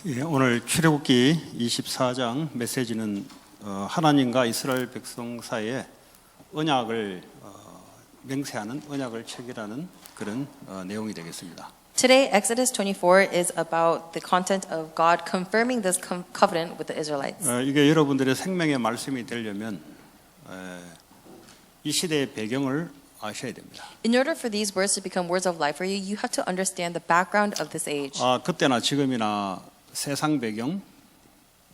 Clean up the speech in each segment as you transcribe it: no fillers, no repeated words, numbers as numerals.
예, 오늘 출애굽기 24장 메시지는 하나님과 이스라엘 백성 사이에 언약을 맹세하는 언약을 체결하는 그런 내용이 되겠습니다. Today, Exodus 24 is about the content of God confirming this covenant with the Israelites. 이게 여러분들의 생명의 말씀이 되려면 이 시대의 배경을 아셔야 됩니다. In order for these words to become words of life for you, you have to understand the background of this age. 그때나 지금이나 세상 배경,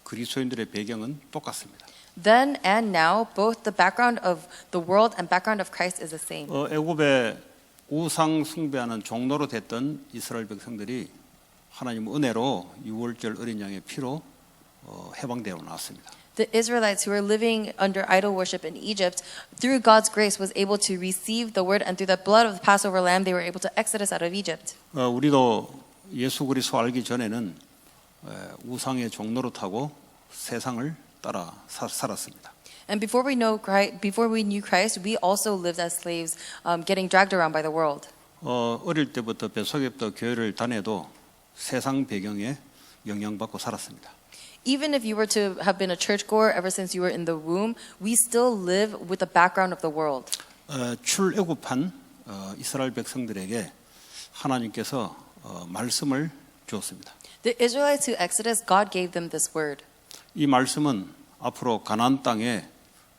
그리스도인들의 배경은 똑같습니다. Then and now, both the background of the world and background of Christ is the same. 애굽에 우상 숭배하는 종로로 됐던 이스라엘 백성들이 하나님 은혜로 유월절 어린 양의 피로 해방되어 나왔습니다. The Israelites who were living under idol worship in Egypt, through God's grace, was able to receive the word, and through the blood of the Passover lamb, they were able to exodus out of Egypt. 우리도 예수 그리스도 알기 전에는 우상의 종로로 타고 세상을 따라 살았습니다. And before we knew Christ, we also lived as slaves, getting dragged around by the world. 어릴 때부터 뱃속에부터 교회를 다녀도 세상 배경에 영향받고 살았습니다. Even if you were to have been a churchgoer ever since you were in the womb, we still live with the background of the world. 출애굽한 이스라엘 백성들에게 하나님께서 말씀을 주었습니다. The Israelites who Exodus, God gave them this word. 이 말씀은 앞으로 가나안 땅에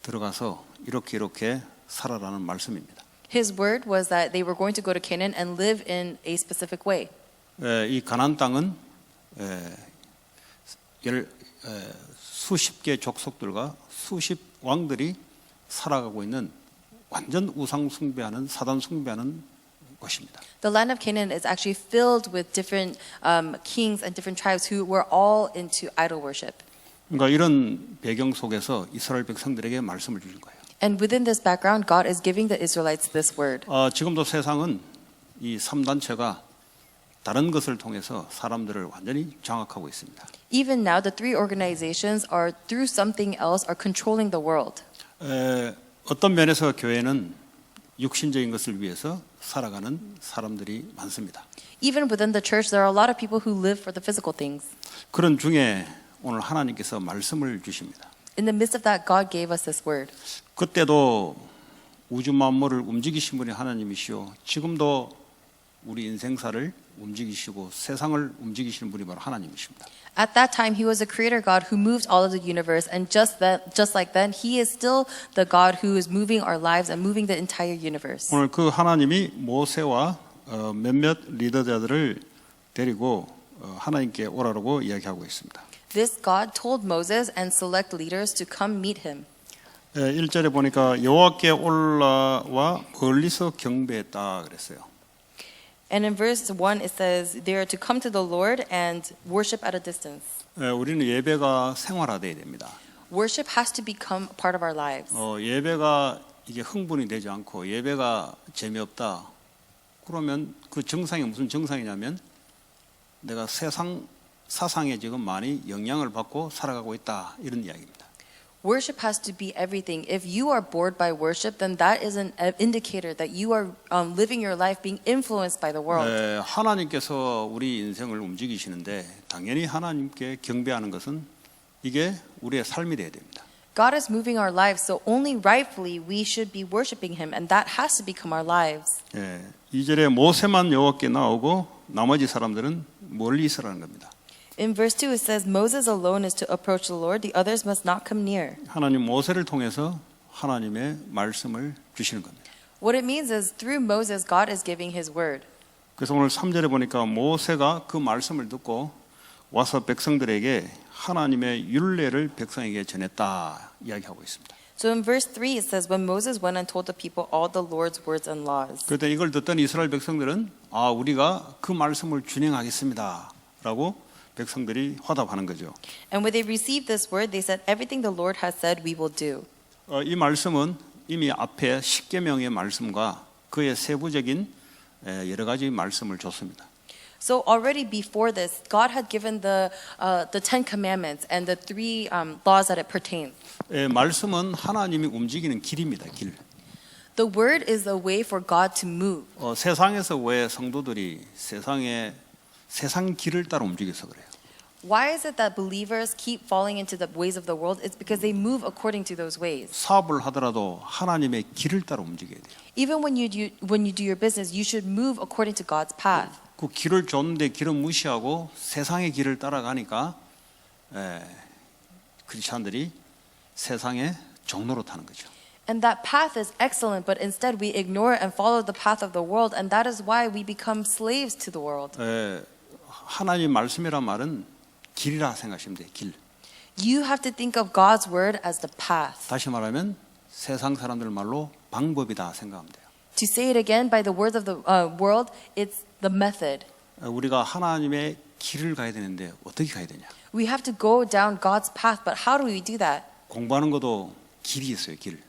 들어가서 이렇게 살아라는 말씀입니다. His word was that they were going to go to Canaan and live in a specific way. 이 가나안 땅은 수십 개 족속들과 수십 왕들이 살아가고 있는 완전 우상 숭배하는 사단 숭배하는 것입니다. The land of Canaan is actually filled with different kings and different tribes who were all into idol worship. 그러니까 이런 배경 속에서 이스라엘 백성들에게 말씀을 주신 거예요. And within this background, God is giving the Israelites this word. 지금도 세상은 이 3단체가 다른 것을 통해서 사람들을 완전히 장악하고 있습니다. Even now, the three organizations are through something else are controlling the world. 어떤 면에서 교회는 육신적인 것을 위해서 살아가는 사람들이 많습니다. Even within the church, there are a lot of people who live for the physical things. 그런 중에 오늘 하나님께서 말씀을 주십니다. In the midst of that, God gave us this word. 그때도 우주 만물을 움직이신 분이 하나님이시오. 지금도 우리 인생사를 움직이시고 세상을 움직이시는 분이 바로 하나님이십니다. At that time, He was the Creator God who moved all of the universe, and just like then, He is still the God who is moving our lives and moving the entire universe. 오늘 그 하나님이 모세와 몇몇 리더자들을 데리고 하나님께 오라고 이야기하고 있습니다. This God told Moses and select leaders to come meet Him. 1절에 보니까 여호와께 올라와 멀리서 경배했다 그랬어요. And in verse 1 it says they are to come to the Lord and worship at a distance. 우리는 예배가 생활화돼야 됩니다. Worship has to become a part of our lives. 예배가 이게 흥분이 되지 않고 예배가 재미없다. 그러면 그 정상이 무슨 정상이냐면 내가 세상 사상에 지금 많이 영향을 받고 살아가고 있다 이런 이야기입니다. Worship has to be everything. If you are bored by worship, then that is an indicator that you are living your life being influenced by the world. 하나님께서 우리 인생을 움직이시는데 당연히 하나님께 경배하는 것은 이게 우리의 삶이 되어야 됩니다. God is moving our lives, so only rightfully we should be worshiping Him, and that has to become our lives. 2절에 모세만 여호와께 나오고 나머지 사람들은 멀리 있으라는 겁니다. In verse 2 it says Moses alone is to approach the Lord, the others must not come near. 하나님 모세를 통해서 하나님의 말씀을 주시는 겁니다. What it means is through Moses God is giving His word. 그래서 오늘 3절에 보니까 모세가 그 말씀을 듣고 와서 백성들에게 하나님의 율례를 백성에게 전했다 이야기하고 있습니다. So in verse 3 it says when Moses went and told the people all the Lord's words and laws. 그때 이걸 듣던 이스라엘 백성들은 우리가 그 말씀을 준행하겠습니다라고 백성들이 화답하는 거죠. And when they received this word, they said, "Everything the Lord has said, we will do." 이 말씀은 이미 앞에 십계명의 말씀과 그의 세부적인 여러 가지 말씀을 줬습니다. So already before this, God had given the Ten Commandments and the three laws that it pertains. 말씀은 하나님이 움직이는 길입니다. 길. The word is a way for God to move. 세상에서 왜 성도들이 세상 길을 따라 움직여서 그래요. Why is it that believers keep falling into the ways of the world? It's because they move according to those ways. 사업을 하더라도 하나님의 길을 따라 움직여야 돼요. Even when you do your business, you should move according to God's path. 그 길을 줬는데 길은 무시하고 세상의 길을 따라가니까 크리스천들이 세상의 종로로 타는 거죠. And that path is excellent, but instead we ignore and follow the path of the world, and that is why we become slaves to the world. 하나님 말씀이란 말은 길이라 생각하시면 돼요. 길. You have to think of God's word as the path. 다시 말하면 세상 사람들 말로 방법이다 생각하면 돼요. To say it again by the words of the world, it's the method. 우리가 하나님의 길을 가야 되는데 어떻게 가야 되냐? We have to go down God's path, but how do we do that? 공부하는 것도 길이 있어요. 길.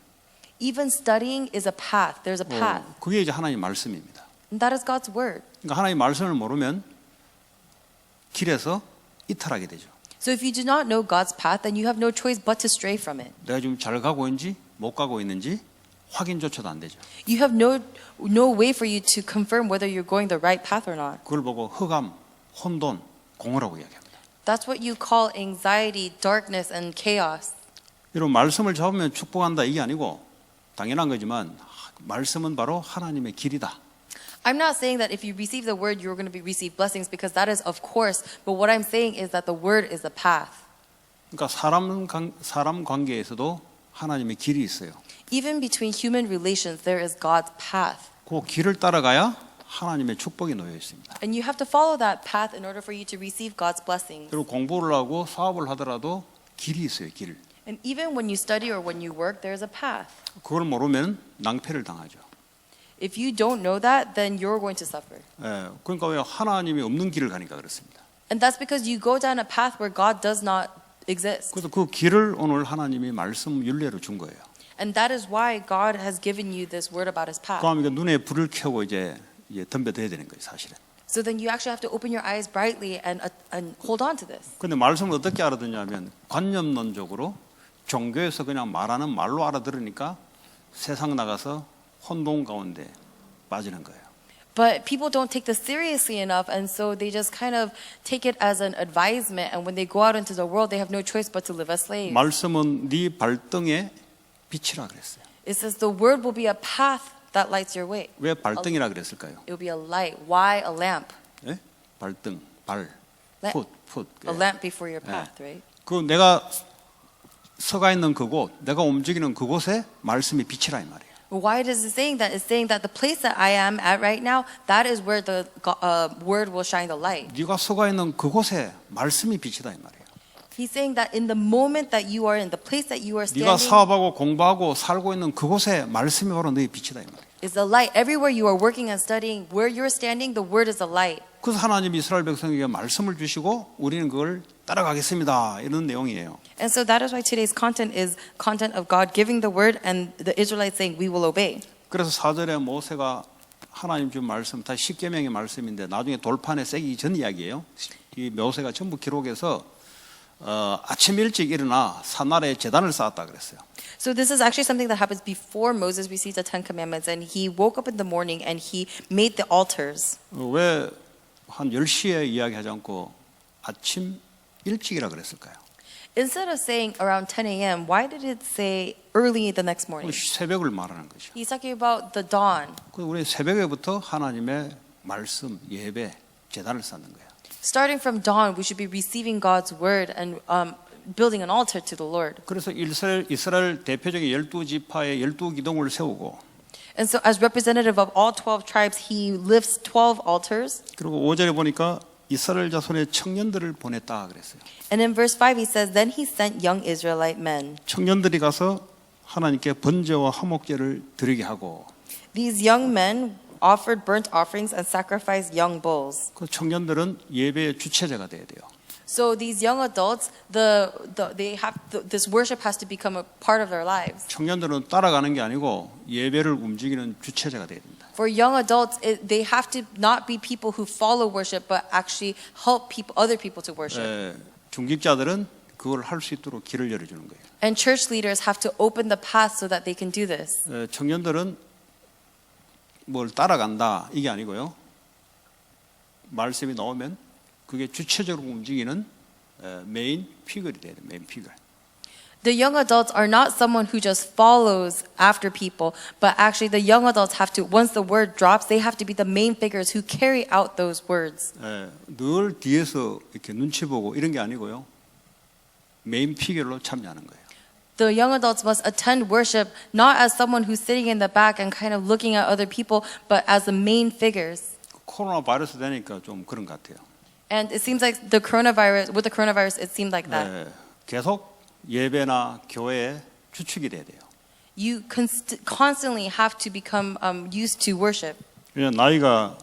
Even studying is a path. There's a path. 그게 이제 하나님 말씀입니다. And that is God's word. 그러니까 하나님 말씀을 모르면 길에서 이탈하게 되죠. So if you do not know God's path, then you have no choice but to stray from it. 내가 지금 잘 가고 있는지 못 가고 있는지 확인조차도 안 되죠. You have no way for you to confirm whether you're going the right path or not. 그걸 보고 흑암, 혼돈, 공허라고 이야기합니다. That's what you call anxiety, darkness, and chaos. 여러분 말씀을 잡으면 축복한다 이게 아니고 당연한 거지만 말씀은 바로 하나님의 길이다. I'm not saying that if you receive the word, you're going to receive blessings, because that is of course. But what I'm saying is that the word is the path. 그러니까 사람 관계에서도 하나님의 길이 있어요. Even between human relations, there is God's path. 그 길을 따라가야 하나님의 축복이 놓여 있습니다. And you have to follow that path in order for you to receive God's blessings. 그리고 공부를 하고 사업을 하더라도 길이 있어요. 길. And even when you study or when you work, there is a path. 그걸 모르면 낭패를 당하죠. If you don't know that, then you're going to suffer. 그러니까 왜 하나님이 없는 길을 가니까 그렇습니다. And that's because you go down a path where God does not exist. 그래서 그 길을 오늘 하나님이 말씀 윤례로 준 거예요. And that is why God has given you this word about His path. 그러니까 눈에 불을 켜고 이제 덤벼들어야 되는 거예요, 사실은. So then you actually have to open your eyes brightly and hold on to this. 근데 말씀을 어떻게 알아듣냐면 관념론적으로 종교에서 그냥 말하는 말로 알아들으니까 세상 나가서 혼돈 가운데 빠지는 거예요. But people don't take this seriously enough, and so they just kind of take it as an advisement, and when they go out into the world, they have no choice but to live as slaves. 말씀은 네 발등에 빛이라 그랬어요. It says the word will be a path that lights your way. 왜 발등이라 그랬을까요? It will be a light. Why a lamp? 예? 발등, 발, lamp. 풋. A lamp before your path, right? 그 내가 서가 있는 그곳, 내가 움직이는 그곳에 말씀이 빛이라 이 말이에요. Why does it saying that? It's saying that the place that I am at right now, that is where the word will shine the light. 네가 서가 있는 그곳에 말씀이 빛이다 이 말이에요. He's saying that in the moment that you are in, the place that you are 네가 standing, 사업하고 공부하고 살고 있는 그곳에 말씀이 바로 너의 빛이다 이 말이에요. is the light. Everywhere you are working and studying, where you're standing, the word is the light. 그래서 하나님이 이스라엘 백성에게 말씀을 주시고 우리는 그걸 따라가겠습니다. 이런 내용이에요. And so that is why today's content is content of God giving the word and the Israelites saying, we will obey. 그래서 4절에 모세가 하나님 준 말씀, 다 십계명의 말씀인데 나중에 돌판에 새기기 전 이야기예요. 이 모세가 전부 기록해서 아침 일찍 일어나 산나라에 제단을 쌓았다 그랬어요. So this is actually something that happens before Moses received the Ten Commandments, and he woke up in the morning and he made the altars. 왜 한 10시에 이야기하지 않고 아침 일찍이라 그랬을까요? Instead of saying around 10 a.m., why did it say early the next morning? 새벽을 말하는 거죠. He's talking about the dawn. 우리 새벽에부터 하나님의 말씀, 예배, 제단을 쌓는 거예요. Starting from dawn, we should be receiving God's word and building an altar to the Lord. 그래서 이스라엘 대표적인 12지파의 12기둥을 세우고 And so as representative of all 12 tribes, he lifts 12 altars. 그리고 5절에 보니까 이스라엘 자손의 청년들을 보냈다 그랬어요. And in verse 5 he says, then he sent young Israelite men. 청년들이 가서 하나님께 번제와 화목제를 드리게 하고 These young men offered burnt offerings and sacrificed young bulls. 그 청년들은 예배의 주체자가 돼야 돼요. So these young adults, this worship has to become a part of their lives. 청년들은 따라가는 게 아니고 예배를 움직이는 주체자가 돼야 됩니다. For young adults, they have to not be people who follow worship, but actually help other people to worship. 중직자들은 그걸 할 수 있도록 길을 열어주는 거예요. And church leaders have to open the path so that they can do this. 청년들은 뭘 따라간다 이게 아니고요. 말씀이 나오면 그게 주체적으로 움직이는 메인 피글이 돼야 돼. 메인 피글. The young adults are not someone who just follows after people, but actually the young adults have to, once the word drops, they have to be the main figures who carry out those words. 늘 뒤에서 이렇게 눈치 보고 이런 게 아니고요. 메인 피글로 참여하는 거예요. The young adults must attend worship not as someone who's sitting in the back and kind of looking at other people, but as the main figures. 코로나 바이러스 되니까 좀 그런 것 같아요. And it seems like with the coronavirus, it seemed like that. 계속 예배나 교회에 주축이 돼야 돼요. You constantly have to become used to worship 그냥 나이가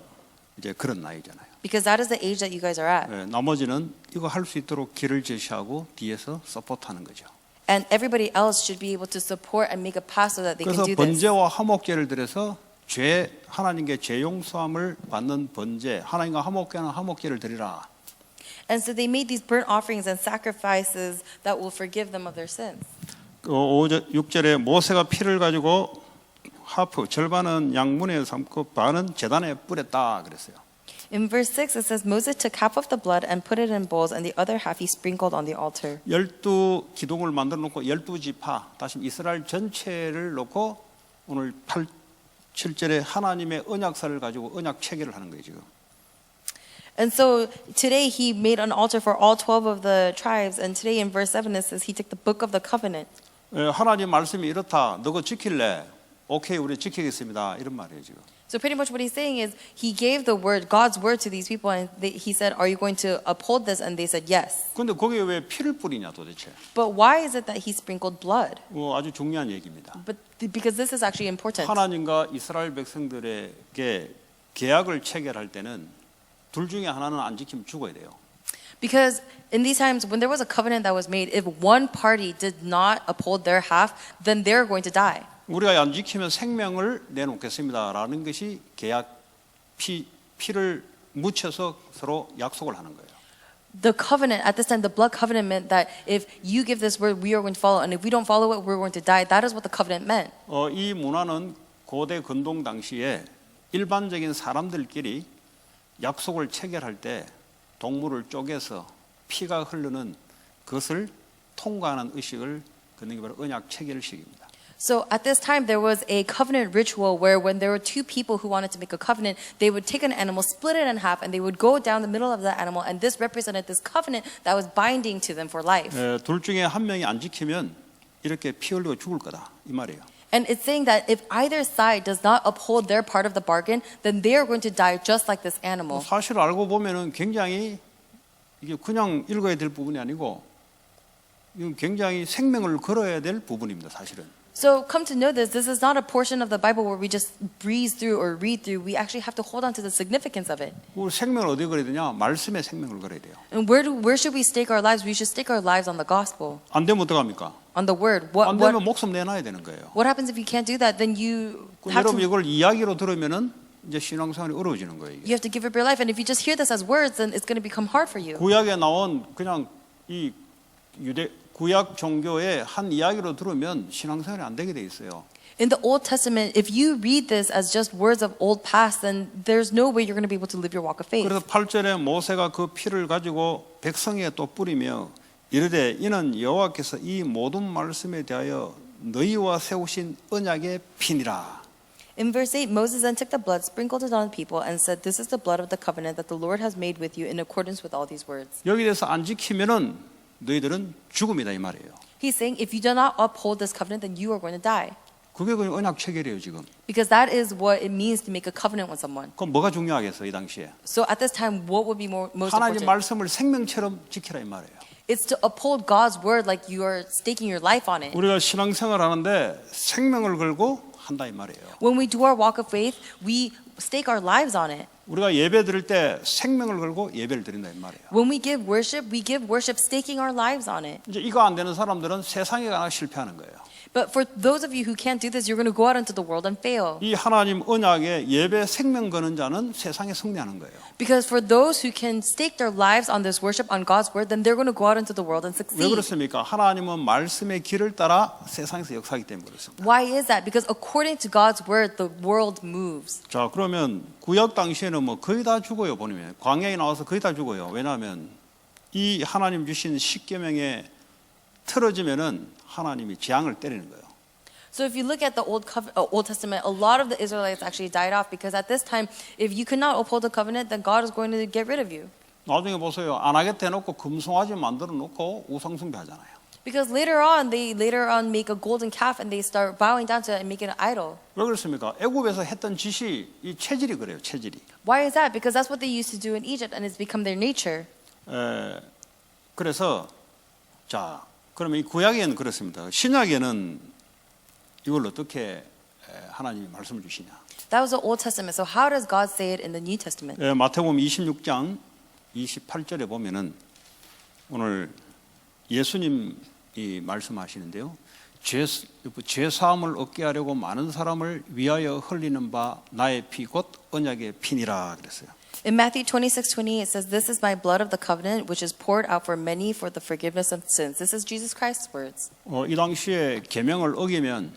이제 그런 나이잖아요. because that is the age that you guys are at. 나머지는 이거 할 수 있도록 길을 제시하고 뒤에서 서포트하는 거죠. And everybody else should be able to support and make a path so that they can 그래서 do this. 번제와 화목제를 드려서 하나님께 죄 용서함을 받는 번제, 하나님과 화목하는 화목제를 드리라. And so they made these burnt offerings and sacrifices that will forgive them of their sins. 6절에 모세가 피를 가지고 하프 절반은 양문에 삶고 반은 제단에 뿌렸다 그랬어요. In verse 6 it says Moses took half of the blood and put it in bowls and the other half he sprinkled on the altar. 12 기둥을 만들어 놓고 12지파 다시 이스라엘 전체를 놓고 오늘 7절에 하나님의 언약사를 가지고 언약 체계를 하는 거예요, 지금. And so today he made an altar for all 12 of the tribes and today in verse 7 it says he took the book of the covenant. 하나님 말씀이 이렇다. 너가 지킬래? 오케이, 우리 지키겠습니다. 이런 말이에요, 지금. So pretty much what he's saying is he gave the word, God's word to these people and he said, are you going to uphold this? And they said yes. 근데 거기에 왜 피를 뿌리냐 도대체? But why is it that he sprinkled blood? 아주 중요한 얘기입니다. But because this is actually important. 하나님과 이스라엘 백성들에게 계약을 체결할 때는 둘 중에 하나는 안 지키면 죽어야 돼요. Because in these times when there was a covenant that was made, if one party did not uphold their half, then they're going to die. 우리가 안 지키면 생명을 내놓겠습니다라는 것이 계약 피를 묻혀서 서로 약속을 하는 거예요. The covenant at this time, the blood covenant meant that if you give this word, we are going to follow, and if we don't follow it, we're going to die. That is what the covenant meant. 이 문화는 고대 근동 당시에 일반적인 사람들끼리 약속을 체결할 때 동물을 쪼개서 피가 흐르는 그것을 통과하는 의식을 걷는 게 바로 언약 체결식입니다. So at this time, there was a covenant ritual where when there were two people who wanted to make a covenant, they would take an animal, split it in half, and they would go down the middle of the animal, and this represented this covenant that was binding to them for life. 둘 중에 한 명이 안 지키면 이렇게 피 흘리고 죽을 거다 이 말이에요. And it's saying that if either side does not uphold their part of the bargain, then they are going to die just like this animal. 사실 알고 보면은 굉장히 이게 그냥 읽어야 될 부분이 아니고 이건 굉장히 생명을 걸어야 될 부분입니다, 사실은. So come to know this, this is not a portion of the Bible where we just breeze through or read through. We actually have to hold on to the significance of it. 우리 생명을 어디에 걸어야 되냐? 말씀에 생명을 걸어야 돼요. And where should we stake our lives? We should stake our lives on the gospel, 안 되면 어떡합니까? on the word. 안 되면 목숨 내놔야 되는 거예요. What happens if you can't do that? Then you have 여러분 to, 이걸 이야기로 들으면은 이제 신앙생활이 어려워지는 거예요. you have to give up your life. And if you just hear this as words, then it's going to become hard for you. 구약에 나온 그냥 이 구약 종교의 한 이야기로 들으면 신앙생활이 안 되게 돼 있어요. In the Old Testament, if you read this as just words of old past, then there's no way you're going to be able to live your walk of faith. 그래서 8절에 모세가 그 피를 가지고 백성에게 또 뿌리며 이르되 이는 여호와께서 이 모든 말씀에 대하여 너희와 세우신 언약의 피니라. In verse 8, Moses then took the blood, sprinkled it on the people, and said, "This is the blood of the covenant that the Lord has made with you in accordance with all these words." 여기 대해서 안 지키면은 너희들은 죽음이다 이 말이에요. He's saying, if you do not uphold this covenant, then you are going to die. 그게 그냥 언약 체결이에요 지금. Because that is what it means to make a covenant with someone. 그럼 뭐가 중요하겠어 이 당시에? So at this time, what would be most 하나님 important? 말씀을 생명처럼 지키라 이 말이에요. It's to uphold God's word like you are staking your life on it. 우리가 신앙생활 하는데 생명을 걸고 한다 이 말이에요. When we do our walk of faith, we stake our lives on it. 우리가 예배 드릴 때 생명을 걸고 예배를 드린다 이 말이에요. When we give worship staking our lives on it. 이제 이거 안 되는 사람들은 세상에 가나 실패하는 거예요. But for those of you who can't do this, you're going to go out into the world and fail. 이 하나님 언약에 예배 생명 거는 자는 세상에 승리하는 거예요. Because for those who can stake their lives on this worship on God's word, then they're going to go out into the world and 왜 succeed. 그렇습니까? 하나님은 말씀의 길을 따라 세상에서 역사하기 때문에 그렇습니다. Why is that? Because according to God's word, the world moves. 자, 그러면 구약 당시에는 뭐 거의 다 죽어요, 보면. 광야에 나와서 거의 다 죽어요. 왜냐하면 이 하나님 주신 십계명에 틀어지면은 하나님이 재앙을 때리는 거예요. So if you look at the Old Testament, a lot of the Israelites actually died off because at this time, if you could not uphold the covenant, then God is going to get rid of you. 나중에 보세요. 안 하겠다 해놓고 금송아지 만들어 놓고 우상숭배하잖아요. Because later on make a golden calf and they start bowing down to it and make it an idol. 왜 그렇습니까? 애굽에서 했던 짓이 이 체질이 그래요. 체질이. Why is that? Because that's what they used to do in Egypt and it's become their nature. 그래서 자 그러면 이 구약에는 그렇습니다. 신약에는 이걸 어떻게 하나님이 말씀을 주시냐? That was the Old Testament. So how does God say it in the New Testament? 마태복음 26장 28절에 보면은 오늘 예수님이 말씀하시는데요. 죄 사함을 얻게 하려고 많은 사람을 위하여 흘리는 바 나의 피 곧 언약의 피니라 그랬어요. In Matthew 26:28 it says, "This is my blood of the covenant, which is poured out for many for the forgiveness of sins." This is Jesus Christ's words. 이 당시에 계명을 어기면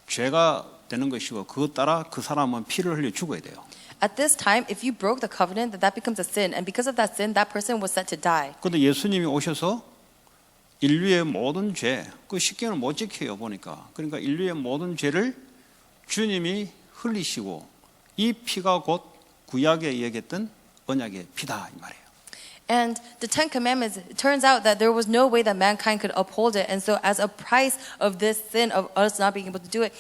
죄가 되는 것이고 그것 따라 그 사람은 피를 흘려 죽어야 돼요. At this time, if you broke the covenant, that becomes a sin, and because of that sin, that person was set to die. 그런데 예수님이 오셔서 인류의 모든 죄, 그 십계명을 못 지켜요 보니까. 그러니까 인류의 모든 죄를 주님이 흘리시고 이 피가 곧 구약에 얘기했던 언약의 피다 이 말이에요. And the Ten Commandments, it turns out that there was no way that mankind could uphold it, and so as a price of this sin of us not being able to do it,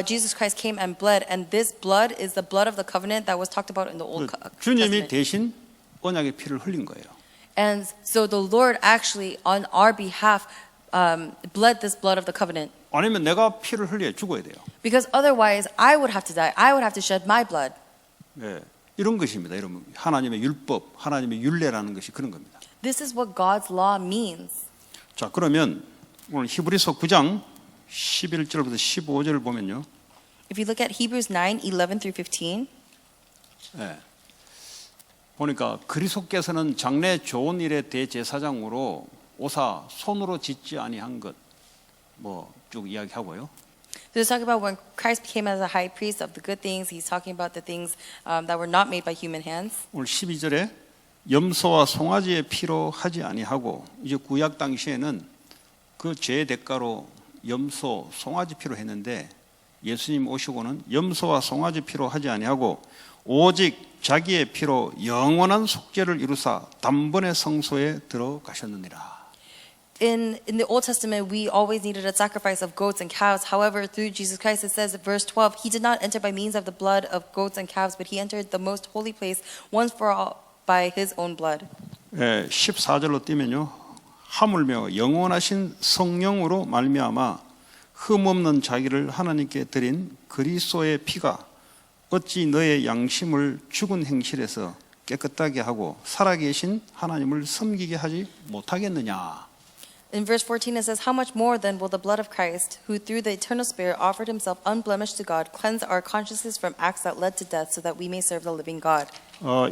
Jesus Christ came and bled, and this blood is the blood of the covenant that was talked about in the Old 주님이 Testament. 대신 언약의 피를 흘린 거예요. And so the Lord actually, on our behalf, bled this blood of the covenant. 아니면 내가 피를 흘려 죽어야 돼요. Because otherwise, I would have to die. I would have to shed my blood. 네, 이런 것입니다. 여러분, 하나님의 율법, 하나님의 율례라는 것이 그런 겁니다. This is what God's law means. 자, 그러면 오늘 히브리서 9장 11절부터 15절을 보면요. If you look at Hebrews 9:11 through 15, 네, 보니까 그리스도께서는 장래 좋은 일의 대제사장으로 오사 손으로 짓지 아니한 것 뭐 쭉 이야기하고요. so it's talking about when Christ became as a high priest of the good things. He's talking about the things that were not made by human hands. 오늘 12절에 염소와 송아지의 피로 하지 아니하고 이제 구약 당시에는 그 죄의 대가로 염소, 송아지 피로 했는데 예수님 오시고는 염소와 송아지 피로 하지 아니하고 오직 자기의 피로 영원한 속죄를 이루사 단번에 성소에 들어가셨느니라. In the Old Testament, we always needed a sacrifice of goats and calves. However, through Jesus Christ, it says in verse 12, He did not enter by means of the blood of goats and calves, but He entered the most holy place once for all by His own blood. 14절로 뛰면요. 하물며 영원하신 성령으로 말미암아 흠없는 자기를 하나님께 드린 그리스도의 피가 어찌 너의 양심을 죽은 행실에서 깨끗하게 하고 살아계신 하나님을 섬기게 하지 못하겠느냐. In verse 14 it says, "How much more then will the blood of Christ, who through the eternal Spirit offered himself unblemished to God, cleanse our consciences from acts that led to death so that we may serve the living God?"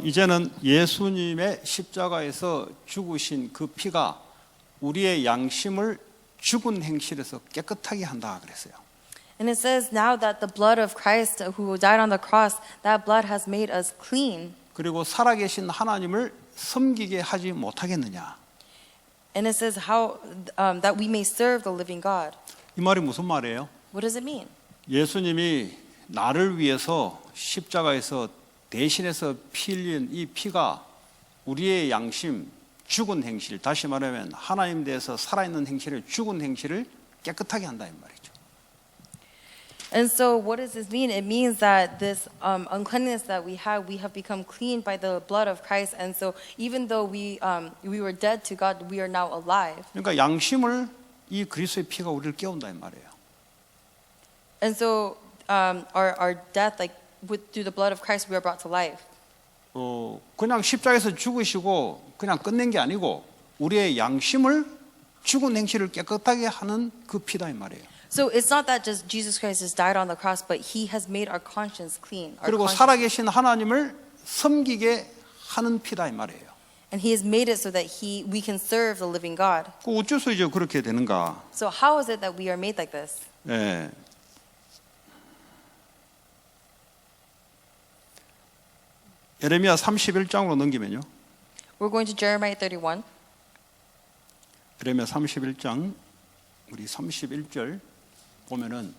이제는 예수님의 십자가에서 죽으신 그 피가 우리의 양심을 죽은 행실에서 깨끗하게 한다 그랬어요. And it says now that the blood of Christ who died on the cross, that blood has made us clean. 그리고 살아계신 하나님을 섬기게 하지 못하겠느냐. And it says how that we may serve the living God. 이 말이 무슨 말이에요? What does it mean? 예수님이 나를 위해서 십자가에서 대신해서 피 흘린 이 피가 우리의 양심, 죽은 행실, 다시 말하면 하나님 대해서 살아있는 행실을 죽은 행실을 깨끗하게 한다 이 말이죠. And so what does this mean? It means that this uncleanness that we have become clean by the blood of Christ. And so even though we were dead to God, we are now alive. 그러니까 양심을 이 그리스도의 피가 우리를 깨운다 이 말이에요. And so our death, like through the blood of Christ, we are brought to life. 그냥 십자가에서 죽으시고 그냥 끝낸 게 아니고 우리의 양심을 죽은 행실을 깨끗하게 하는 그 피다 이 말이에요. So it's not that just Jesus Christ just died on the cross, but He has made our conscience clean. 그리고 살아계신 하나님을 섬기게 하는 피다 이 말이에요. And He has made it so that we can serve the living God. 그 어째서 이제 그렇게 되는가? So how is it that we are made like this? 예. 예레미야 31장으로 넘기면요. We're going to Jeremiah 31. 예레미야 31장 우리 31절 보면은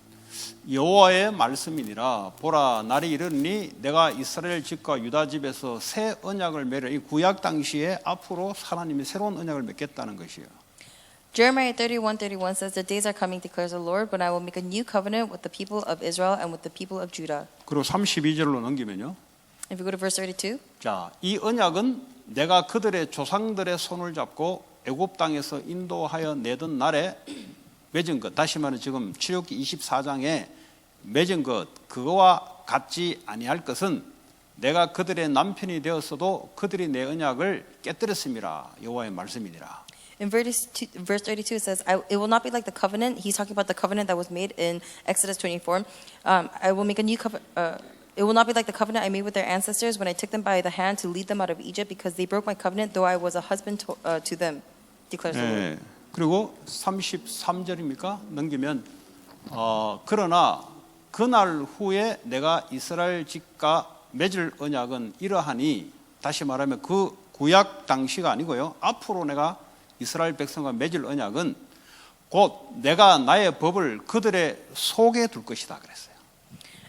여호와의 말씀이니라 보라 날이 이르니 내가 이스라엘 집과 유다 집에서 새 언약을 맺으려 이 구약 당시에 앞으로 하나님이 새로운 언약을 맺겠다는 것이에요. Jeremiah 31:31 says, "The days are coming, declares the Lord, when I will make a new covenant with the people of Israel and with the people of Judah." 그리고 32절로 넘기면요. If we go to verse 32, 자, 이 언약은 내가 그들의 조상들의 손을 잡고 애굽 땅에서 인도하여 내던 날에 맺은 것. 다시 말하면 지금 출애굽기 24장에 맺은 것 그거와 같지 아니할 것은 내가 그들의 남편이 되었어도 그들이 내 언약을 깨뜨렸음이라. 여호와의 말씀이니라. in verse 32 it says, "It will not be like the covenant." He's talking about the covenant that was made in Exodus 24. I will make a new covenant. It will not be like the covenant I made with their ancestors when I took them by the hand to lead them out of Egypt, because they broke my covenant, though I was a husband to them, declares the Lord. 그리고 33절입니까? 넘기면 그러나 그날 후에 내가 이스라엘 집과 맺을 언약은 이러하니 다시 말하면 그 구약 당시가 아니고요. 앞으로 내가 이스라엘 백성과 맺을 언약은 곧 내가 나의 법을 그들의 속에 둘 것이다 그랬어요.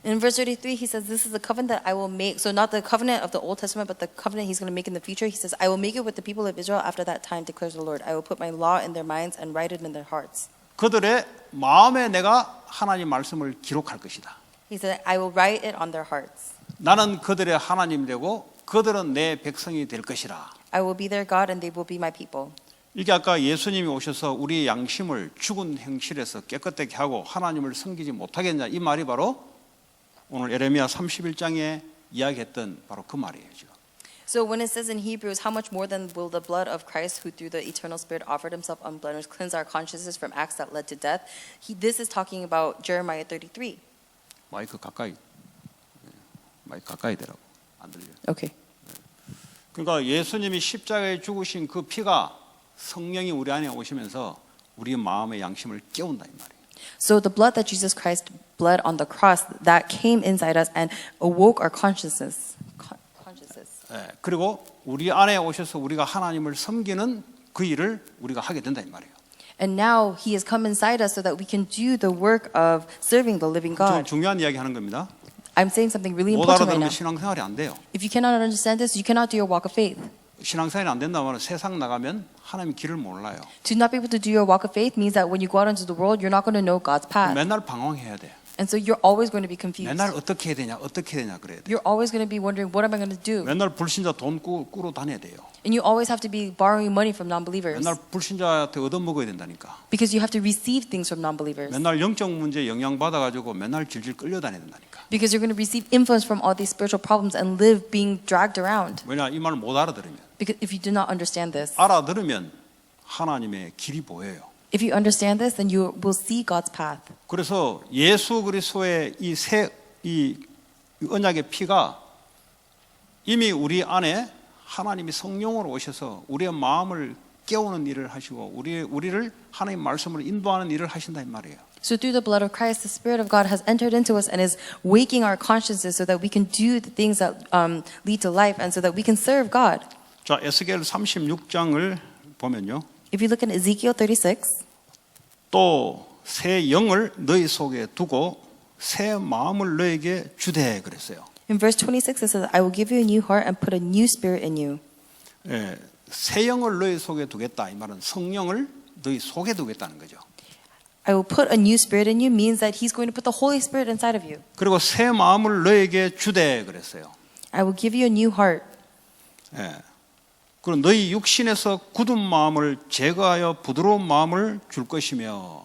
In verse 33, he says, "This is the covenant that I will make." So not the covenant of the Old Testament, but the covenant he's going to make in the future. He says, "I will make it with the people of Israel after that time, declares the Lord. I will put my law in their minds and write it in their hearts." 그들의 마음에 내가 하나님 말씀을 기록할 것이다. He said, "I will write it on their hearts. 나는 그들의 하나님 되고 그들은 내 백성이 될 것이라. I will be their God and they will be my people." 이게 아까 예수님이 오셔서 우리 양심을 죽은 행실에서 깨끗하게 하고 하나님을 섬기지 못하게 했냐 이 말이 바로 오늘 예레미야 31장에 이야기했던 바로 그 말이에요. 지금. So when it says in Hebrews, "How much more then will the blood of Christ, who through the eternal Spirit offered himself unblemished, cleanse our consciences from acts that led to death?" This is talking about Jeremiah 33. 마이크 가까이 대라고 안 들려. Okay. 그러니까 예수님이 십자가에 죽으신 그 피가 성령이 우리 안에 오시면서 우리 마음의 양심을 깨운다 이 말이에요. So the blood that Jesus Christ bled on the cross, that came inside us and awoke our consciousness. 그리고 우리 안에 오셔서 우리가 하나님을 섬기는 그 일을 우리가 하게 된다 이 말이에요. And now he has come inside us so that we can do the work of serving the living 좀 God. 중요한 이야기 하는 겁니다. I'm saying something really 못 important right 알아들으면 now. 신앙생활이 안 돼요. If you cannot understand this, you cannot do your walk of faith. 신앙생활이 안 된다면 세상 나가면 하나님 길을 몰라요. To not be able to do your walk of faith means that when you go out into the world, you're not going to know God's path. 맨날 방황해야 돼. And so you're always going to be confused. 맨날 어떻게 해야 되냐 그래야 돼. You're always going to be wondering, what am I going to do? 맨날 불신자 돈 꾸러 다녀야 돼요. And you always have to be borrowing money from non-believers. 맨날 불신자한테 얻어먹어야 된다니까. Because you have to receive things from non-believers. 맨날 영적 문제 영향 받아가지고 맨날 질질 끌려다녀야 된다니까. Because you're going to receive influence from all these spiritual problems and live being dragged around. 왜냐 이 말을 못 알아들으면. Because if you do not understand this, 알아들으면 하나님의 길이 보여요. if you understand this, then you will see God's path. 그래서 예수 그리스도의 이 언약의 피가 이미 우리 안에 하나님이 성령으로 오셔서 우리의 마음을 깨우는 일을 하시고 우리를 하나님 말씀으로 인도하는 일을 하신다 이 말이에요. So through the blood of Christ, the Spirit of God has entered into us and is waking our consciences so that we can do the things that lead to life and so that we can serve God. 자, 에스겔 36장을 보면요. If you look at Ezekiel 36, 또 새 영을 너희 속에 두고 새 마음을 너에게 주되 그랬어요. in verse 26 it says, "I will give you a new heart and put a new spirit in you." 예, 새 영을 너희 속에 두겠다 이 말은 성령을 너희 속에 두겠다는 거죠. I will put a new spirit in you means that He's going to put the Holy Spirit inside of you. 그리고 새 마음을 너에게 주되 그랬어요. I will give you a new heart. 예. 그리고 너희 육신에서 굳은 마음을 제거하여 부드러운 마음을 줄 것이며.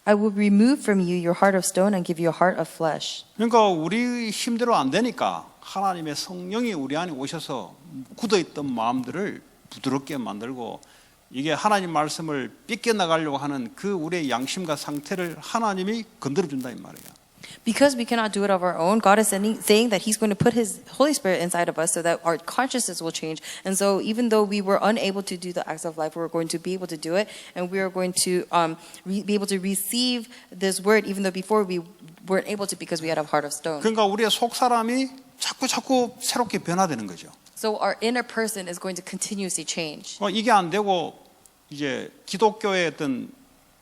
I will remove from you your heart of stone and give you a heart of flesh. 그러니까 우리 힘대로 안 되니까 하나님의 성령이 우리 안에 오셔서 굳어있던 마음들을 부드럽게 만들고 이게 하나님 말씀을 삐껴나가려고 하는 그 우리의 양심과 상태를 하나님이 건드려준다 이 말이에요. Because we cannot do it of our own, God is saying that He's going to put His Holy Spirit inside of us so that our consciousness will change. And so even though we were unable to do the acts of life, we're going to be able to do it. And we are going to be able to receive this word even though before we weren't able to because we had a heart of stone. 그러니까 우리의 속 사람이 자꾸 새롭게 변화되는 거죠. So our inner person is going to continuously change. 이게 안 되고 이제 기독교의 어떤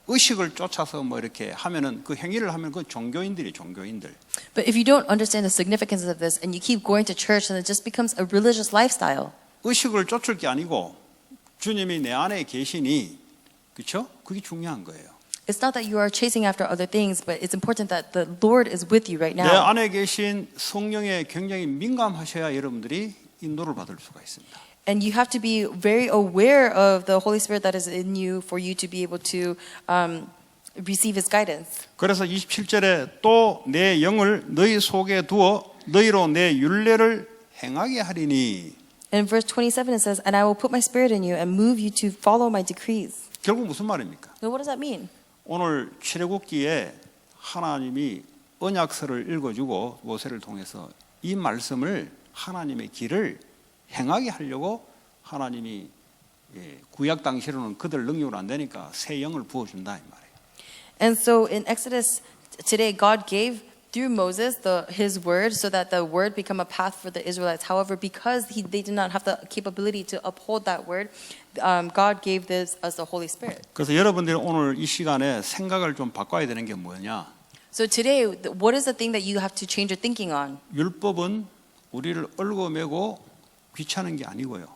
의식을 쫓아서 뭐 이렇게 하면은 그 행위를 하면 그 종교인들이 종교인들. But if you don't understand the significance of this and you keep going to church, then it just becomes a religious lifestyle. 의식을 쫓을 게 아니고 주님이 내 안에 계시니 그렇죠? 그게 중요한 거예요. It's not that you are chasing after other things, but it's important that the Lord is with you right 내 now. 안에 계신 성령에 굉장히 민감하셔야 여러분들이 인도를 받을 수가 있습니다. And you have to be very aware of the Holy Spirit that is in you for you to be able to receive His guidance. 그래서 27절에 또 내 영을 너희 속에 두어 너희로 내 율례를 행하게 하리니. In verse 27 it says, "And I will put my spirit in you and move you to follow my decrees." 결국 무슨 말입니까? So what does that mean? 오늘 출애굽기에 하나님이 언약서를 읽어주고 모세를 통해서 이 말씀을 하나님의 길을 행하게 하려고 하나님이 구약 당시로는 그들 능력으로 안 되니까 새 영을 부어준다 이 말이에요. And so in Exodus today, God gave through Moses His word so that the word become a path for the Israelites. However, because they did not have the capability to uphold that word, God gave this as the Holy Spirit. 그래서 여러분들이 오늘 이 시간에 생각을 좀 바꿔야 되는 게 뭐냐? So today, what is the thing that you have to change your thinking on? 율법은 우리를 얽어매고 귀찮은 게 아니고요.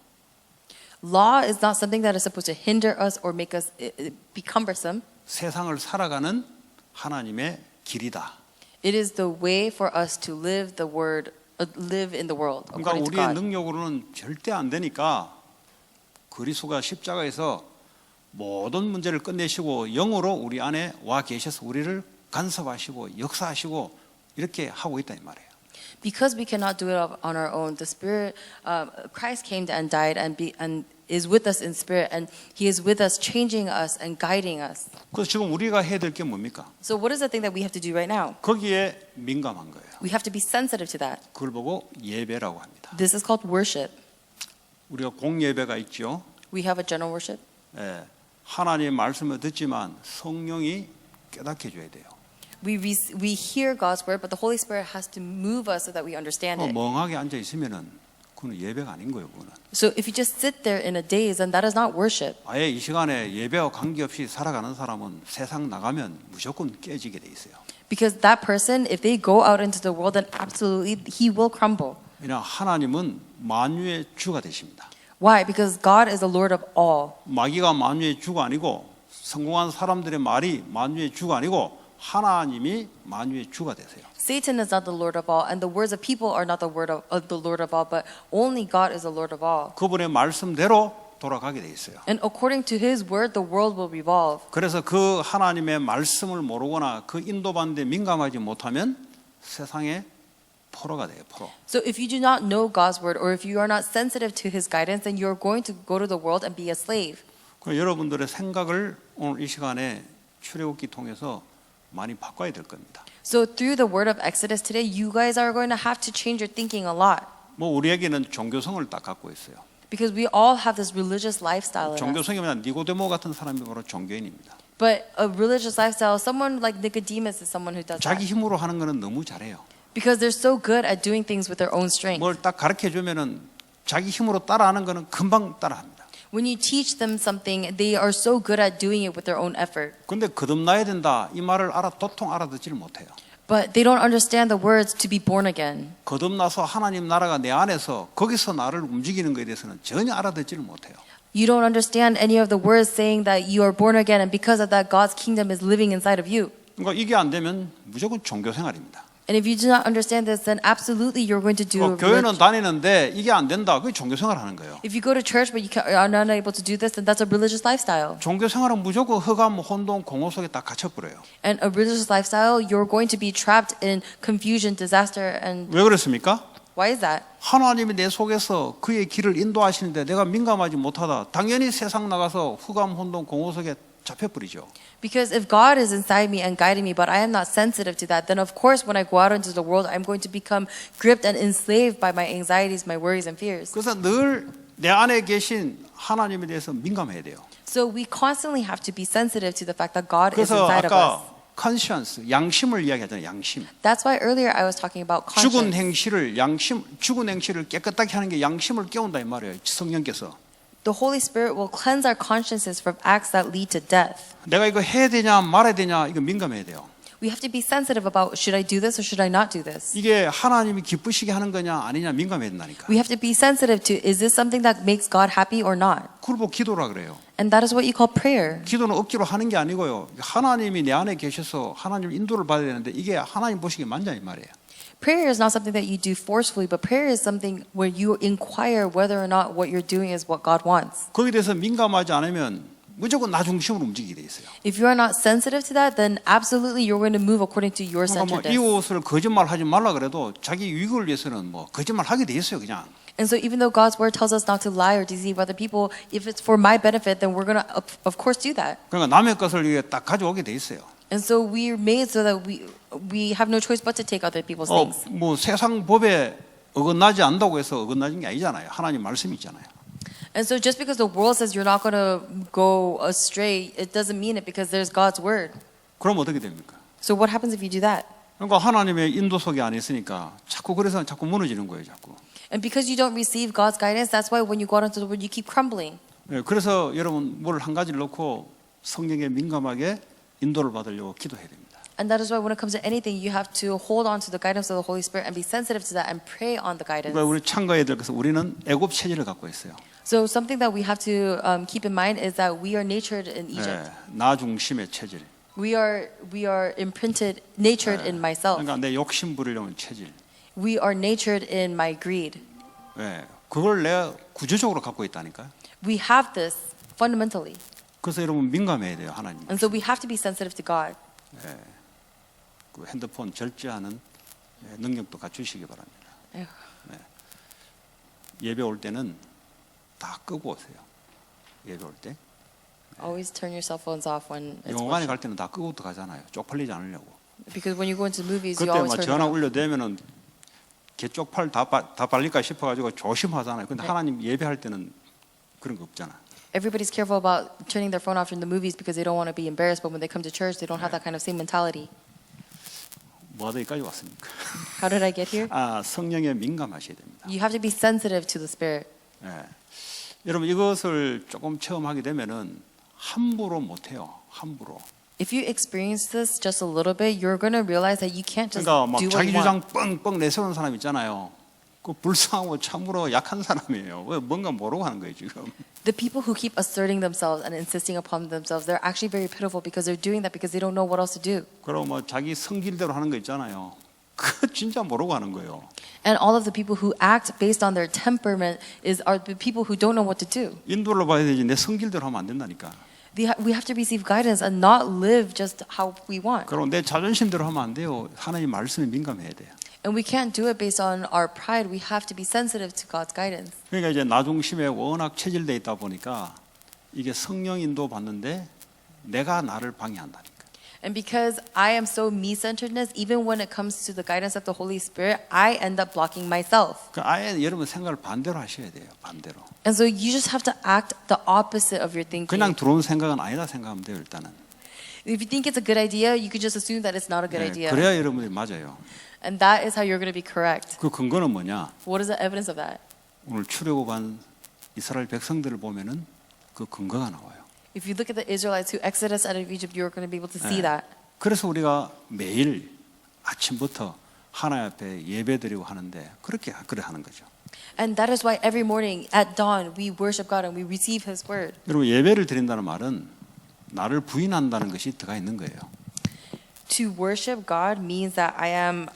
Law is not something that is supposed to hinder us or make us be cumbersome. 세상을 살아가는 하나님의 길이다. It is the way for us to live the word, live in the world 그러니까 according to 우리의 God. 능력으로는 절대 안 되니까 그리스도가 십자가에서 모든 문제를 끝내시고 영으로 우리 안에 와 계셔서 우리를 간섭하시고 역사하시고 이렇게 하고 있다 이 말이에요. Because we cannot do it on our own, the Spirit, Christ came and died and is with us in spirit, and He is with us, changing us and guiding us. 그래서 지금 우리가 해야 될 게 뭡니까? So what is the thing that we have to do right now? 거기에 민감한 거예요. We have to be sensitive to that. 그걸 보고 예배라고 합니다. This is called worship. 우리가 공예배가 있죠. We have a general worship. 예, 하나님의 말씀을 듣지만 성령이 깨닫게 해줘야 돼요. We hear God's word, but the Holy Spirit has to move us so that we understand it. 멍하게 앉아 있으면은 그건 예배가 아닌 거예요. 그거는. So if you just sit there in a daze, then that is not worship. 아예 이 시간에 예배와 관계없이 살아가는 사람은 세상 나가면 무조건 깨지게 돼 있어요. Because that person, if they go out into the world, then absolutely he will crumble. 그냥 하나님은 만유의 주가 되십니다. Why? Because God is the Lord of all. 마귀가 만유의 주가 아니고 성공한 사람들의 말이 만유의 주가 아니고 하나님이 만유의 주가 되세요. Satan is not the Lord of all, and the words of people are not the word of the Lord of all, but only God is the Lord of all. 그분의 말씀대로 돌아가게 돼 있어요. And according to His word, the world will revolve. 그래서 그 하나님의 말씀을 모르거나 그 인도받는데 민감하지 못하면 세상에 포로가 돼요. 포로. So if you do not know God's word, or if you are not sensitive to His guidance, then you're going to go to the world and be a slave. 그래서 여러분들의 생각을 오늘 이 시간에 출애굽기 통해서 많이 바꿔야 될 겁니다. So through the word of Exodus today, you guys are going to have to change your thinking a lot. 뭐 우리에게는 종교성을 딱 갖고 있어요. Because we all have this religious lifestyle in us. 종교성이면 니고데모 같은 사람이 바로 종교인입니다. But a religious lifestyle, someone like Nicodemus is someone who does 자기 that. 힘으로 하는 거는 너무 잘해요. Because they're so good at doing things with their own strength. 뭘 딱 가르쳐 주면은 자기 힘으로 따라하는 거는 금방 따라합니다. When you teach them something, they are so good at doing it with their own effort. 근데 거듭나야 된다 이 말을 도통 알아듣지를 못해요. But they don't understand the words to be born again. 거듭나서 하나님 나라가 내 안에서 거기서 나를 움직이는 것에 대해서는 전혀 알아듣지를 못해요. You don't understand any of the words saying that you are born again, and because of that, God's kingdom is living inside of you. 그러니까 이게 안 되면 무조건 종교 생활입니다. And if you do not understand this, then absolutely you're going to do. 교회는 다니는데 이게 안 된다. 그게 종교 생활 하는 거예요. If you go to church but you are not able to do this, then that's a religious lifestyle. 종교 생활은 무조건 흑암, 혼돈, 공허 속에 다 갇혀버려요. And a religious lifestyle, you're going to be trapped in confusion, disaster, and 왜 그렇습니까? why is that? 하나님이 내 속에서 그의 길을 인도하시는데 내가 민감하지 못하다. 당연히 세상 나가서 흑암, 혼돈, 공허 속에 잡혀버리죠. Because if God is inside me and guiding me, but I am not sensitive to that, then of course when I go out into the world, I'm going to become gripped and enslaved by my anxieties, my worries, and fears. 그래서 늘 내 안에 계신 하나님에 대해서 민감해야 돼요. So we constantly have to be sensitive to the fact that God is 그래서 inside of us. 아까 conscience, 양심을 이야기하잖아요. 양심. That's why earlier I was talking about 죽은 conscience. 죽은 행실을 깨끗하게 하는 게 양심을 깨운다 이 말이에요. 성령께서. The Holy Spirit will cleanse our consciences from acts that lead to death. 내가 이거 해야 되냐 말아야 되냐 이거 민감해야 돼요. We have to be sensitive about should I do this or should I not do this. 이게 하나님이 기쁘시게 하는 거냐 아니냐 민감해야 된다니까. We have to be sensitive to is this something that makes God happy or not. 그걸 보고 기도라 그래요. And that is what you call prayer. 기도는 억지로 하는 게 아니고요. 하나님이 내 안에 계셔서 하나님 인도를 받아야 되는데 이게 하나님 보시기에 맞냐 이 말이에요. Prayer is not something that you do forcefully, but prayer is something where you inquire whether or not what you're doing is what God wants. 거기에 대해서 민감하지 않으면 무조건 나 중심으로 움직이게 돼 있어요. If you are not sensitive to that, then absolutely you're going to move according to your 그러니까 뭐 centeredness. 이웃을 거짓말하지 말라 그래도 자기 유익을 위해서는 뭐 거짓말하게 돼 있어요 그냥. And so even though God's word tells us not to lie or deceive other people, if it's for my benefit, then we're going to of course do that. 그러니까 남의 것을 이게 딱 가져오게 돼 있어요. And so we're made so that we have no choice but to take other people's things. 뭐 세상 법에 어긋나지 않다고 해서 어긋나진 게 아니잖아요. 하나님 말씀이 있잖아요. And so just because the world says you're not going to go astray, it doesn't mean it because there's God's word. 그럼 어떻게 됩니까? So what happens if you do that? 그러니까 하나님의 인도 속에 안 있으니까 그래서 자꾸 무너지는 거예요, 자꾸. And because you don't receive God's guidance, that's why when you go out into the world, you keep crumbling. 네, 그래서 여러분 뭘 한 가지를 놓고 성령에 민감하게 인도를 받으려고 기도해야 됩니다. And that is why when it comes to anything, you have to hold on to the guidance of the Holy Spirit and be sensitive to that and pray on the guidance. 그러니까 우리 참가해야 될 것은 우리는 애굽 체질을 갖고 있어요. So something that we have to keep in mind is that we are natured in Egypt. 네, 나 중심의 체질. We are imprinted, natured in myself. 그러니까 내 욕심 부리려는 체질. We are natured in my greed. 네, 그걸 내가 구조적으로 갖고 있다니까. We have this fundamentally. 그래서 여러분 민감해야 돼요, 하나님. And so we have to be sensitive to God. 그 핸드폰 절제하는 능력도 갖추시기 바랍니다. 에휴. 네. 예배 올 때는 다 끄고 오세요. 예배 올 때. Always turn your cell phones off when it's 영화관에 worship. 갈 때는 다 끄고 가잖아요. 쪽팔리지 않으려고. Because when you go into movies, you 그때 always 막 turn 전화 it off. 울려대면은 개 쪽팔 다 발릴까 싶어가지고 조심하잖아요. 근데 하나님 예배할 때는 그런 거 없잖아. Everybody's careful about turning their phone off in the movies because they don't want to be embarrassed. But when they come to church, they don't have that kind of same mentality. 뭐하다 여기까지 왔습니까? How did I get here? 성령에 민감하셔야 됩니다. You have to be sensitive to the Spirit. 네. 여러분 이것을 조금 체험하게 되면은 함부로 못해요. 함부로. If you experience this just a little bit, you're going to realize that you can't just 그러니까 막 do what 자기 you want. 주장 뻥뻥 내세우는 사람 있잖아요. 그 불쌍하고 참으로 약한 사람이에요. 왜 뭔가 모르고 하는 거예요 지금. The people who keep asserting themselves and insisting upon themselves, they're actually very pitiful because they're doing that because they don't know what else to do. 그리고 뭐 자기 성질대로 하는 거 있잖아요. 그 진짜 모르고 하는 거예요. And all of the people who act based on their temperament are the people who don't know what to do. 인도를 봐야 되지 내 성질대로 하면 안 된다니까. We have to receive guidance and not live just how we want. 그리고 내 자존심대로 하면 안 돼요. 하나님 말씀에 민감해야 돼요. And we can't do it based on our pride. We have to be sensitive to God's guidance. 그러니까 이제 나 중심에 워낙 체질돼 있다 보니까 이게 성령 인도 받는데 내가 나를 방해한다니까. And because I am so me-centeredness, even when it comes to the guidance of the Holy Spirit, I end up blocking myself. 그 아예 여러분 생각을 반대로 하셔야 돼요. 반대로. And so you just have to act the opposite of your thinking. 그냥 들어온 생각은 아니다 생각하면 돼요 일단은. If you think it's a good idea, you could just assume that it's not a good idea. 그래야 여러분이 맞아요. And that is how you're going to be correct. 그 근거는 뭐냐? What is the evidence of that? 오늘 출애굽한 이스라엘 백성들을 보면은 그 근거가 나와요. If you look at the Israelites who exited us out of Egypt, you're going to be able to see that. 그래서 우리가 매일 아침부터 하나님 앞에 예배드리고 하는데 그래 하는 거죠. And that is why every morning at dawn we worship God and we receive His word. 여러분 예배를 드린다는 말은 나를 부인한다는 것이 들어가 있는 거예요. To worship God means that I am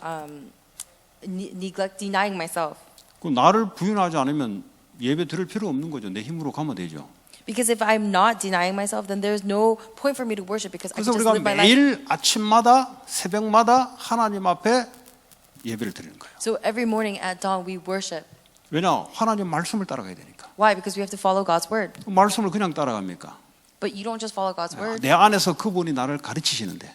denying myself. 그 나를 부인하지 않으면 예배 드릴 필요 없는 거죠. 내 힘으로 가면 되죠. Because if I'm not denying myself, then there's no point for me to worship because I 그래서 can just 우리가 live my life. 매일 아침마다 새벽마다 하나님 앞에 예배를 드리는 거예요. So every morning at dawn we worship. 왜냐? 하나님 말씀을 따라가야 되니까. Why? Because we have to follow God's word. 말씀을 그냥 따라갑니까? But you don't just follow God's word. 내 안에서 그분이 나를 가르치시는데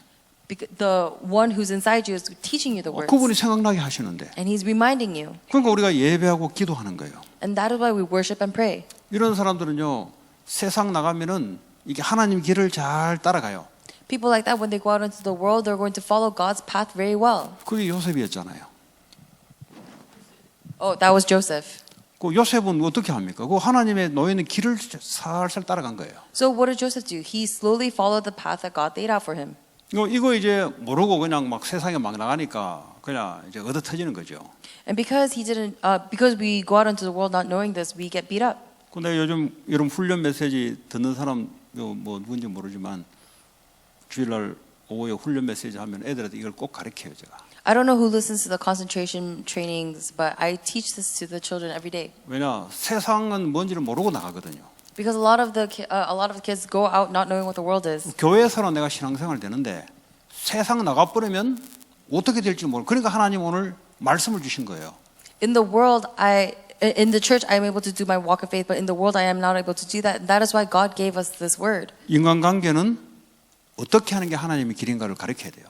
Because the one who's inside you is teaching you the words. 그분이 생각나게 하시는데 And He's reminding you. 그러니까 우리가 예배하고 기도하는 거예요. And that is why we worship and pray. 이런 사람들은요 세상 나가면은 이게 하나님 길을 잘 따라가요. People like that, when they go out into the world, they're going to follow God's path very well. 그게 요셉이었잖아요. Oh, that was Joseph. 그 요셉은 어떻게 합니까? 그 하나님의 놓여있는 길을 살살 따라간 거예요. So what did Joseph do? He slowly followed the path that God laid out for him. 이거 이제 모르고 그냥 막 세상에 막 나가니까 그냥 이제 얻어 터지는 거죠. And because he didn't, because we go out into the world not knowing this, we get beat up. 근데 요즘 이런 훈련 메시지 듣는 사람 뭐 누군지 모르지만 주일날 오후에 훈련 메시지 하면 애들한테 이걸 꼭 가르쳐요 제가. I don't know who listens to the concentration trainings, but I teach this to the children every day. 왜냐 세상은 뭔지를 모르고 나가거든요. Because a lot of the kids go out not knowing what the world is. 교회에서는 내가 신앙생활 되는데 세상 나가버리면 어떻게 될지 모르고 그러니까 하나님 오늘 말씀을 주신 거예요. In the world, in the church, I am able to do my walk of faith, but in the world, I am not able to do that. And that is why God gave us this word. 인간관계는 어떻게 하는 게 하나님의 길인가를 가르쳐야 돼요.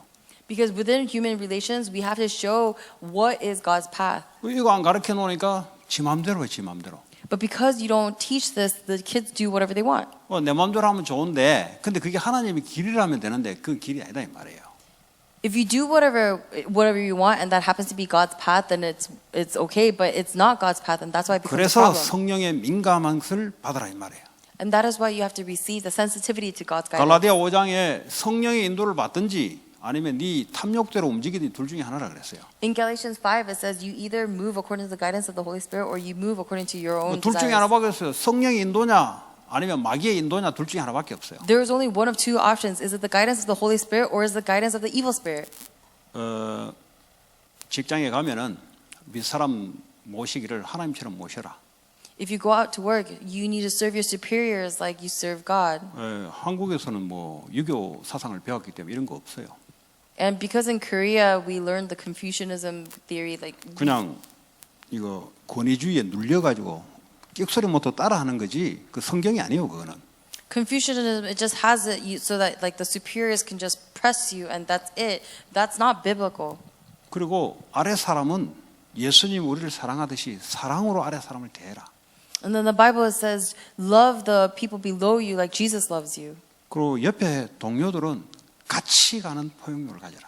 Because within human relations, we have to show what is God's path. 이거 안 가르쳐 놓으니까 지 맘대로 해, 지 맘대로. But because you don't teach this, the kids do whatever they want. 내 맘대로 하면 좋은데, 근데 그게 하나님의 길이라면 되는데 그 길이 아니다 이 말이에요. If you do whatever you want, and that happens to be God's path, then it's okay. But it's not God's path, and that's why it becomes a 그래서 problem. 성령의 민감한 것을 받으라 이 말이에요. And that is why you have to receive the sensitivity to God's guidance. 갈라디아 5장에 성령의 인도를 받든지 아니면 네 탐욕대로 움직이든 둘 중에 하나라 그랬어요. In Galatians 5, it says you either move according to the guidance of the Holy Spirit, or you move according to your own 둘 중에 desires. 하나밖에 없어요. 성령의 인도냐 아니면 마귀의 인도냐 둘 중에 하나밖에 없어요. There is only one of two options. Is it the guidance of the Holy Spirit, or is it the guidance of the evil spirit? 직장에 가면은 윗사람 모시기를 하나님처럼 모셔라. If you go out to work, you need to serve your superiors like you serve God. 한국에서는 뭐 유교 사상을 배웠기 때문에 이런 거 없어요. And because in Korea we learned the Confucianism theory, like 그냥 이거 권위주의에 눌려가지고 끽소리 못하고 따라하는 거지 그 성경이 아니에요 그거는. Confucianism, it just has it so that like the superiors can just press you, and that's it. That's not biblical. 그리고 아래 사람은 예수님 우리를 사랑하듯이 사랑으로 아래 사람을 대해라. And then the Bible says, love the people below you like Jesus loves you. 그리고 옆에 동료들은 같이 가는 포용력을 가져라.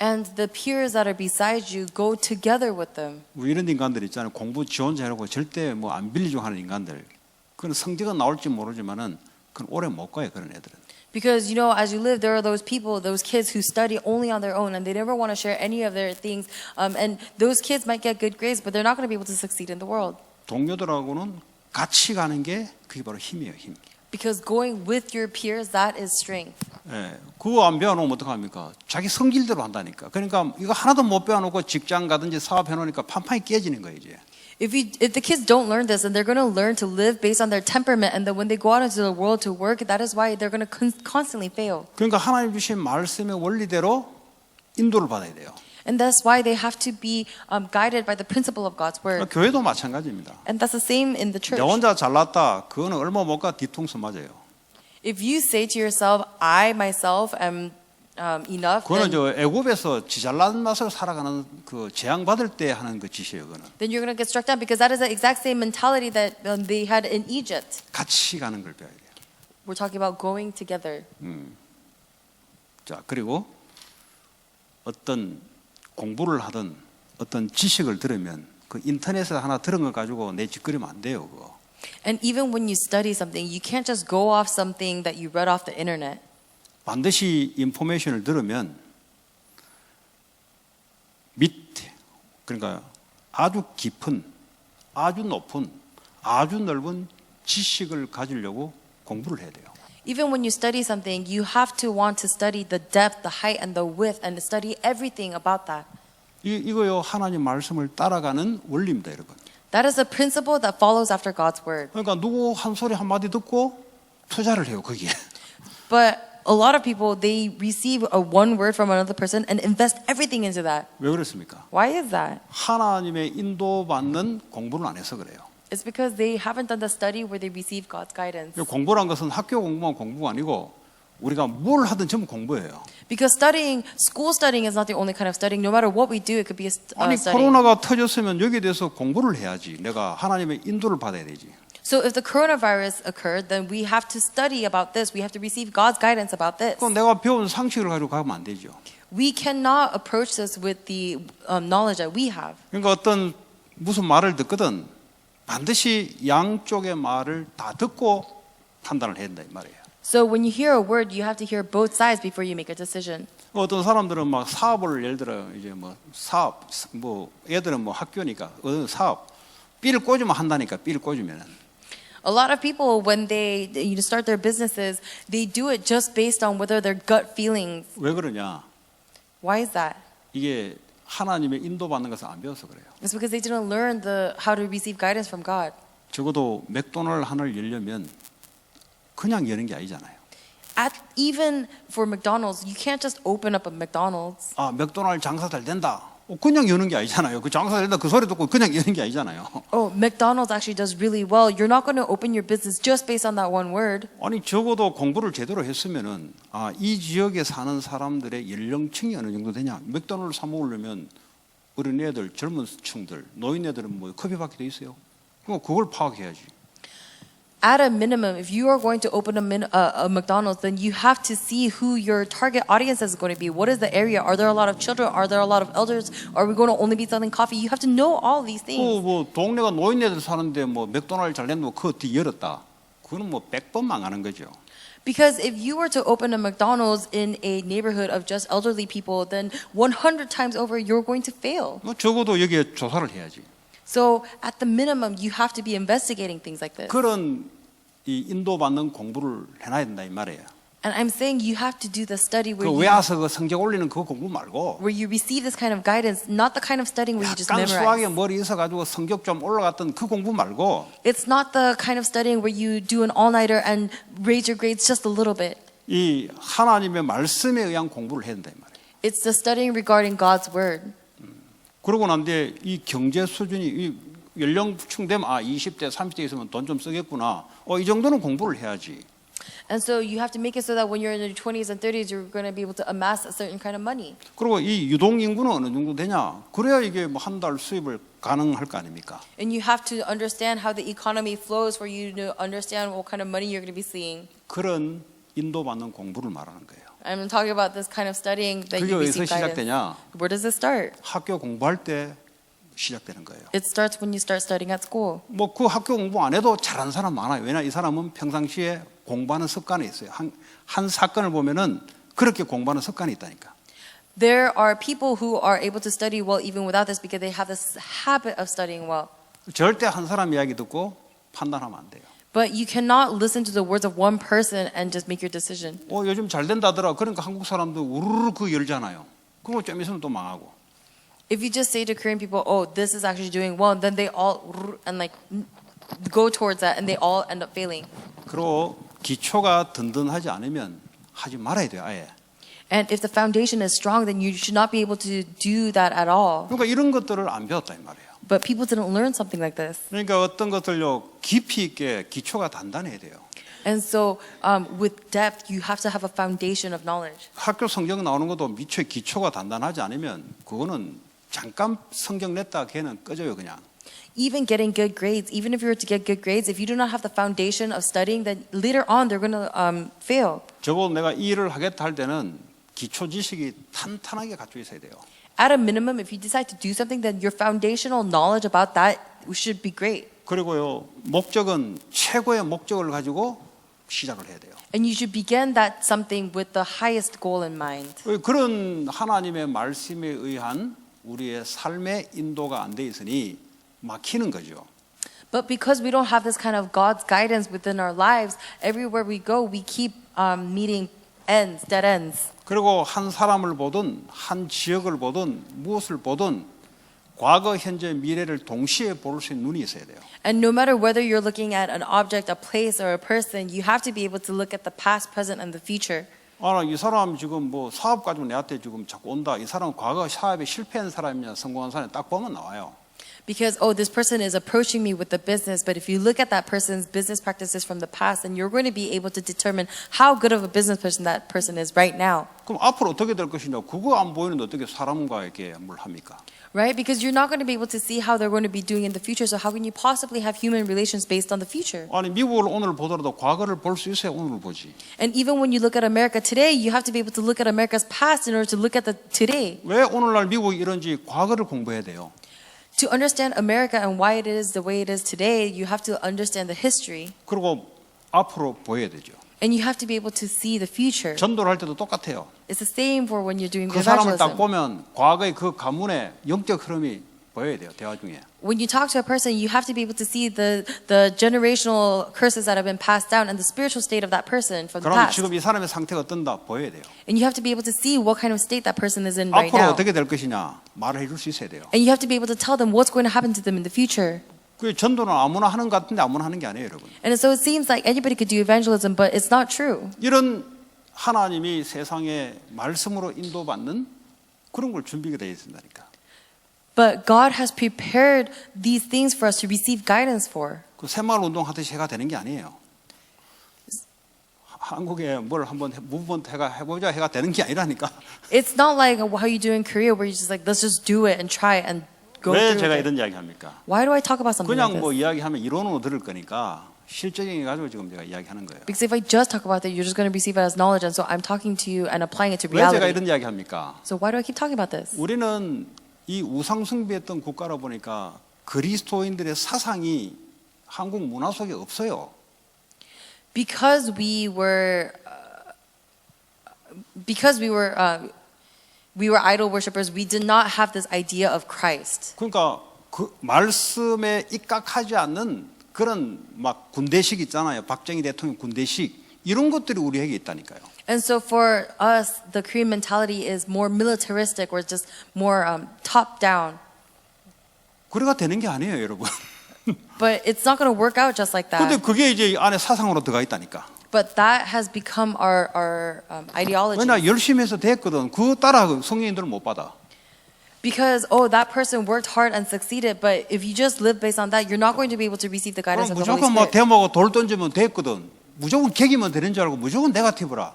And the peers that are beside you, go together with them. 뭐 이런 인간들 있잖아요. 공부 지 혼자 해놓고 절대 뭐 안 빌리고 하는 인간들. 그건 성적은 나올지 모르지만은 그건 오래 못 가요 그런 애들은. Because, you know, as you live, there are those people, those kids who study only on their own, and they never want to share any of their things. And those kids might get good grades, but they're not going to be able to succeed in the world. 동료들하고는 같이 가는 게 그게 바로 힘이에요 힘. Because going with your peers, that is strength. 예, 그거 안 배워놓으면 어떡합니까? 자기 성질대로 한다니까. 그러니까 이거 하나도 못 배워놓고 직장 가든지 사업 해놓으니까 판판이 깨지는 거예요 이제. If the kids don't learn this, and they're going to learn to live based on their temperament, and then when they go out into the world to work, that is why they're going to constantly fail. 그러니까 하나님 주신 말씀의 원리대로 인도를 받아야 돼요. And that's why they have to be guided by the principle of God's word. 교회도 마찬가지입니다. And that's the same in the church. 내 혼자 잘났다. 그거는 얼마 못 가 뒤통수 맞아요. If you say to yourself, I myself am enough, 그거는 저 애굽에서 지 잘난 맛을 살아가는 그 재앙 받을 때 하는 그 짓이에요. 그거는 then you're going to get struck down, because that is the exact same mentality that they had in Egypt. 같이 가는 걸 배워야 돼요. We're talking about going together. 자 그리고 어떤 공부를 하든 어떤 지식을 들으면 그 인터넷에서 하나 들은 거 가지고 내 짓거리면 안 돼요. 그거. And even when you study something, you can't just go off something that you read off the internet. 반드시 인포메이션을 들으면 밑에 그러니까 아주 깊은 아주 높은 아주 넓은 지식을 가지려고 공부를 해야 돼요. Even when you study something, you have to want to study the depth, the height, and the width, and to study everything about that. 이거요 하나님 말씀을 따라가는 원리입니다, 여러분. That is a principle that follows after God's word. 그러니까 누구 한 소리 한 마디 듣고 투자를 해요 거기에. But a lot of people, they receive a one word from another person and invest everything into that. 왜 그렇습니까? Why is that? 하나님의 인도받는 공부를 안 해서 그래요. It's because they haven't done the study where they receive God's guidance. 공부란 것은 학교 공부만 공부가 아니고 우리가 뭘 하든 전부 공부예요. Because school studying is not the only kind of studying. No matter what we do, it could be a 아니 study. 코로나가 터졌으면 여기에 대해서 공부를 해야지. 내가 하나님의 인도를 받아야 되지. So if the coronavirus occurred, then we have to study about this. We have to receive God's guidance about this. 그럼 내가 배운 상식을 가지고 가면 안 되죠. We cannot approach this with the knowledge that we have. 그러니까 어떤 무슨 말을 듣거든 반드시 양쪽의 말을 다 듣고 판단을 해야 된다 이 말이에요. So when you hear a word, you have to hear both sides before you make a decision. 어떤 사람들은 막 사업을 예를 들어 이제 뭐 사업 뭐 애들은 뭐 학교니까 어떤 사업 삘 꽂으면 한다니까 삘 꽂으면은 A lot of people, when they start their businesses, they do it just based on whether their gut feelings. 왜 그러냐? Why is that? 이게 하나님의 인도받는 것을 안 배워서 그래요. It's because they didn't learn how to receive guidance from God. 적어도 맥도날드 하나를 열려면 그냥 여는 게 아니잖아요. Even for McDonald's, you can't just open up a McDonald's. 아, 맥도날드 장사 잘 된다. 그냥 여는 게 아니잖아요. 그 장사 잘 된다 그 소리 듣고 그냥 여는 게 아니잖아요. Oh, McDonald's actually does really well. You're not going to open your business just based on that one word. 아니 적어도 공부를 제대로 했으면은 아, 이 지역에 사는 사람들의 연령층이 어느 정도 되냐? 맥도날드 사 먹으려면 어린애들, 젊은 층들, 노인네들은 뭐 커피 받게 돼 있어요. 그걸 파악해야지. At a minimum, if you are going to open a McDonald's, then you have to see who your target audience is going to be. What is the area? Are there a lot of children? Are there a lot of elders? Are we going to only be selling coffee? You have to know all these things. 뭐 동네가 노인네들 사는데 뭐 맥도날드 잘 된다고 그거 뒤 열었다. 그거는 뭐 100번 망하는 거죠. Because if you were to open a McDonald's in a neighborhood of just elderly people, then 100 times over you're going to fail. 뭐 적어도 여기에 조사를 해야지. So at the minimum, you have to be investigating things like this. 그런 이 인도받는 공부를 해놔야 된다 이 말이에요. And I'm saying you have to do the study 그 외워서 그 성적 올리는 그 공부 말고 where you receive this kind of guidance, not the kind of studying where you just 약간 수학에 memorize. 머리 있어가지고 성적 좀 올라갔던 그 공부 말고 It's not the kind of studying where you do an all-nighter and raise your grades just a little bit. 이 하나님의 말씀에 의한 공부를 해야 된다 이 말이에요. It's the studying regarding God's word. 그러고 난 뒤에 이 경제 수준이 이 연령층 되면 아 20대 30대 있으면 돈 좀 쓰겠구나. 이 정도는 공부를 해야지. And so you have to make it so that when you're in your 20s and 30s, you're going to be able to amass a certain kind of money. 그리고 이 유동 인구는 어느 정도 되냐? 그래야 이게 뭐 한 달 수입을 가능할 거 아닙니까? And you have to understand how the economy flows for you to understand what kind of money you're going to be seeing. 그런 인도받는 공부를 말하는 거예요. I'm talking about this kind of studying that 그게 you 어디서 receive guidance. 시작되냐? Where does it start? 학교 공부할 때 시작되는 거예요. It starts when you start studying at school. 뭐 그 학교 공부 안 해도 잘하는 사람 많아요. 왜냐 이 사람은 평상시에 공부하는 습관이 있어요. 한 사건을 보면은 그렇게 공부하는 습관이 있다니까. There are people who are able to study well even without this because they have this habit of studying well. 절대 한 사람 이야기 듣고 판단하면 안 돼요. But you cannot listen to the words of one person and just make your decision. 요즘 잘 된다더라. 그러니까 한국 사람도 우르르 그 열잖아요. 그거 좀 있으면 또 망하고. If you just say to Korean people, "Oh, this is actually doing well," then they all and like go towards that, and they all end up failing. 그리고 기초가 든든하지 않으면 하지 말아야 돼요. 아예. And if the foundation is strong, then you should not be able to do that at all. 그러니까 이런 것들을 안 배웠다 이 말이에요. But people didn't learn something like this. 그러니까 어떤 것들요 깊이 있게 기초가 단단해야 돼요. And so, with depth, you have to have a foundation of knowledge. 학교 성경 나오는 것도 미처 기초가 단단하지 않으면 그거는 잠깐 성경 냈다 걔는 꺼져요 그냥. Even getting good grades, even if you were to get good grades, if you do not have the foundation of studying, then later on they're going to fail. 적어도 내가 이 일을 하겠다 할 때는 기초 지식이 탄탄하게 갖춰 있어야 돼요. At a minimum, if you decide to do something, then your foundational knowledge about that should be great. 그리고요 목적은 최고의 목적을 가지고 시작을 해야 돼요. And you should begin that something with the highest goal in mind. 그런 하나님의 말씀에 의한 우리의 삶의 인도가 안 돼 있으니 막히는 거죠. But because we don't have this kind of God's guidance within our lives, everywhere we go, we keep meeting dead ends. 그리고 한 사람을 보든 한 지역을 보든 무엇을 보든 과거, 현재, 미래를 동시에 볼 수 있는 눈이 있어야 돼요. And no matter whether you're looking at an object, a place, or a person, you have to be able to look at the past, present, and the future. 이 사람 지금 뭐 사업 가지고 내한테 지금 자꾸 온다. 이 사람은 과거 사업에 실패한 사람이냐 성공한 사람이 딱 보면 나와요. Because, oh, this person is approaching me with the business, but if you look at that person's business practices from the past, then you're going to be able to determine how good of a business person that person is right now. 그럼 앞으로 어떻게 될 것이냐? 그거 안 보이는데 어떻게 사람과에게 뭘 합니까? Right? Because you're not going to be able to see how they're going to be doing in the future, so how can you possibly have human relations based on the future? 아니 미국을 오늘 보더라도 과거를 볼 수 있어야 오늘을 보지. And even when you look at America today, you have to be able to look at America's past in order to look at the today. 왜 오늘날 미국이 이런지 과거를 공부해야 돼요. To understand America and why it is the way it is today, you have to understand the history. 그리고 앞으로 보여야 되죠. And you have to be able to see the future. 전도를 할 때도 똑같아요. It's the same for when you're doing 그 사람을 딱 evangelism. 보면 과거의 그 가문의 영적 흐름이 보여야 돼요. 대화 중에. When you talk to a person, you have to be able to see the generational curses that have been passed down and the spiritual state of that person from the 그럼 past. 지금 이 사람의 상태가 어떤다 보여야 돼요. And you have to be able to see what kind of state that person is in right 앞으로 now. 어떻게 될 것이냐 말을 해줄 수 있어야 돼요. And you have to be able to tell them what's going to happen to them in the future. 그 전도는 아무나 하는 것 같은데 아무나 하는 게 아니에요, 여러분. And so it seems like anybody could do evangelism, but it's not true. 이런 하나님이 세상에 말씀으로 인도받는 그런 걸 준비가 되어 있습니다니까. But God has prepared these things for us to receive guidance for. 그 새마을 운동 하듯이 해가 되는 게 아니에요. 한국에 뭘 한번 무브먼트 해보자 해가 되는 게 아니라니까. It's not like how you do in Korea where you just like, let's just do it and try it and go 왜 through 제가 it. 이런 이야기 합니까? Why do I talk about something like 그냥 뭐 this? 이야기하면 이론으로 들을 거니까 실적인 가지고 지금 제가 이야기하는 거예요. Because if I just talk about it, you're just going to receive it as knowledge, and so I'm talking to you and applying it to 왜 제가 reality. 이런 이야기 합니까? So why do I keep talking about this? 우리는 이 우상 숭배했던 국가라 보니까 그리스도인들의 사상이 한국 문화 속에 없어요. Because we were idol worshippers, we did not have this idea of Christ. 그러니까 그 말씀에 입각하지 않는 그런 막 군대식 있잖아요. 박정희 대통령 군대식 이런 것들이 우리에게 있다니까요. And so for us, the Korean mentality is more militaristic or just more top down. 그래가 되는 게 아니에요, 여러분. But it's not going to work out just like 근데 that. 그게 이제 안에 사상으로 들어가 있다니까. But that has become our ideology. 왜냐 열심히 해서 됐거든. 그거 따라 성령님들은 못 받아. Because, oh, that person worked hard and succeeded, but if you just live based on that, you're not going to be able to receive the guidance 그럼 of the Holy 무조건 뭐 Spirit. 대모하고 돌 던지면 됐거든. 무조건 계기면 되는 줄 알고 무조건 네거티브라.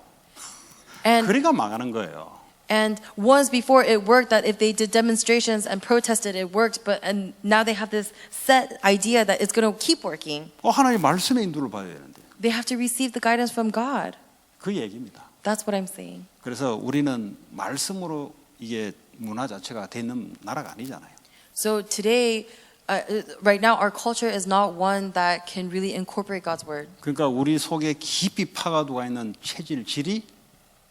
And 그러니까 망하는 거예요. And once before it worked that if they did demonstrations and protested, it worked. And now they have this set idea that it's going to keep working. 하나님 말씀의 인도를 받아야 되는데. They have to receive the guidance from God. 그 얘기입니다. That's what I'm saying. 그래서 우리는 말씀으로 이게 문화 자체가 되는 나라가 아니잖아요. So today, right now, our culture is not one that can really incorporate God's word. 그러니까 우리 속에 깊이 파가두가 있는 체질, 질이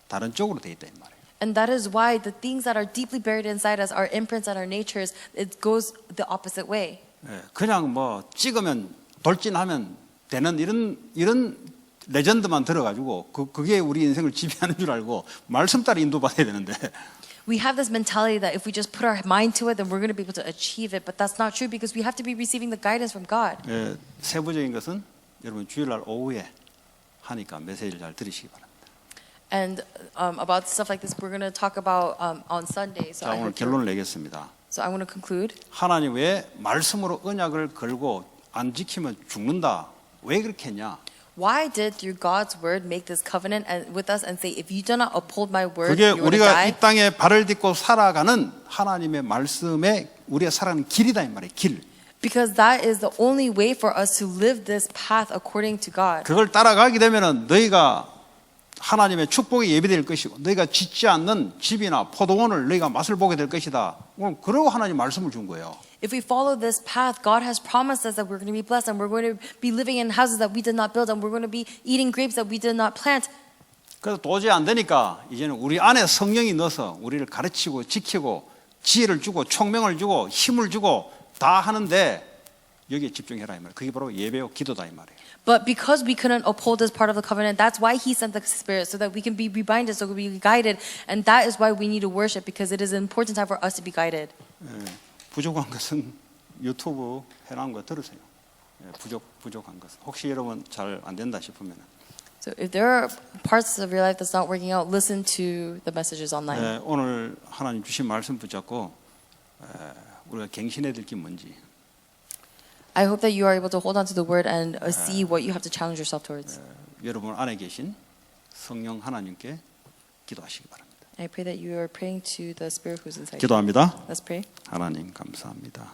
다른 쪽으로 돼 있다 이 말이에요. And that is why the things that are deeply buried inside us, our imprints and our natures, it goes the opposite way. 그냥 뭐 찍으면 돌진하면 되는 이런 레전드만 들어가지고 그게 우리 인생을 지배하는 줄 알고 말씀 따라 인도받아야 되는데. We have this mentality that if we just put our mind to it, then we're going to be able to achieve it. But that's not true because we have to be receiving the guidance from God. 세부적인 것은 여러분 주일날 오후에 하니까 메시지를 잘 들으시기 바랍니다. And about stuff like this, we're going to talk about on Sunday. So 자, 오늘 결론을 내겠습니다. I want to conclude. 하나님 왜 말씀으로 언약을 걸고 안 지키면 죽는다? 왜 그렇게 했냐? Why did through God's word make this covenant and with us and say, if you do not uphold my word, 그게 you're going to 우리가 die? 이 땅에 발을 딛고 살아가는 하나님의 말씀에 우리가 살아가는 길이다 이 말이에요. 길. Because that is the only way for us to live this path according to God. 그걸 따라가게 되면은 너희가 하나님의 축복이 예비될 것이고 너희가 짓지 않는 집이나 포도원을 너희가 맛을 보게 될 것이다. 그러고 하나님 말씀을 준 거예요. If we follow this path, God has promised us that we're going to be blessed and we're going to be living in houses that we did not build and we're going to be eating grapes that we did not plant. 그래서 도저히 안 되니까 이제는 우리 안에 성령이 넣어서 우리를 가르치고 지키고 지혜를 주고 총명을 주고 힘을 주고 다 하는데 여기에 집중해라 이 말이에요. 그게 바로 예배요 기도다 이 말이에요. But because we couldn't uphold this part of the covenant, that's why He sent the Spirit, so that we can be reminded, so we can be guided. And that is why we need to worship, because it is an important time for us to be guided. 부족한 것은 유튜브 해놓은 거 들으세요. 부족한 것은 혹시 여러분 잘 안 된다 싶으면 So if there are parts of your life that's not working out, listen to the messages online. 오늘 하나님 주신 말씀 붙잡고 우리가 갱신해야 될 게 뭔지 I hope that you are able to hold on to the word and see what you have to challenge yourself towards. 여러분 안에 계신 성령 하나님께 기도하시기 바랍니다. I pray that you are praying to the Spirit who's inside you. 기도합니다. Let's pray. 하나님 감사합니다.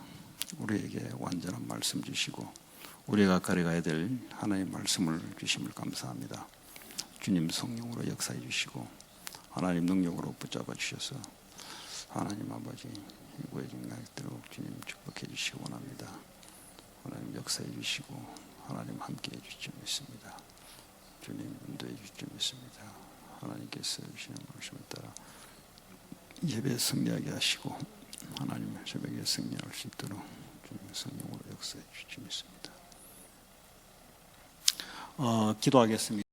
우리에게 완전한 말씀 주시고 우리가 걸어가야 될 하나님의 말씀을 주심을 감사합니다. 주님 성령으로 역사해 주시고 하나님 능력으로 붙잡아 주셔서 하나님 아버지 구해진 날도록 주님 축복해 주시기 원합니다. 하나님 역사해 주시고 하나님 함께해 주실 줄 믿습니다. 주님 인도해 주실 줄 믿습니다. 하나님께서 주시는 말씀을 따라 예배에 승리하게 하시고 하나님 새벽에 승리할 수 있도록 주님 성령으로 역사해 주실 줄 믿습니다. 기도하겠습니다.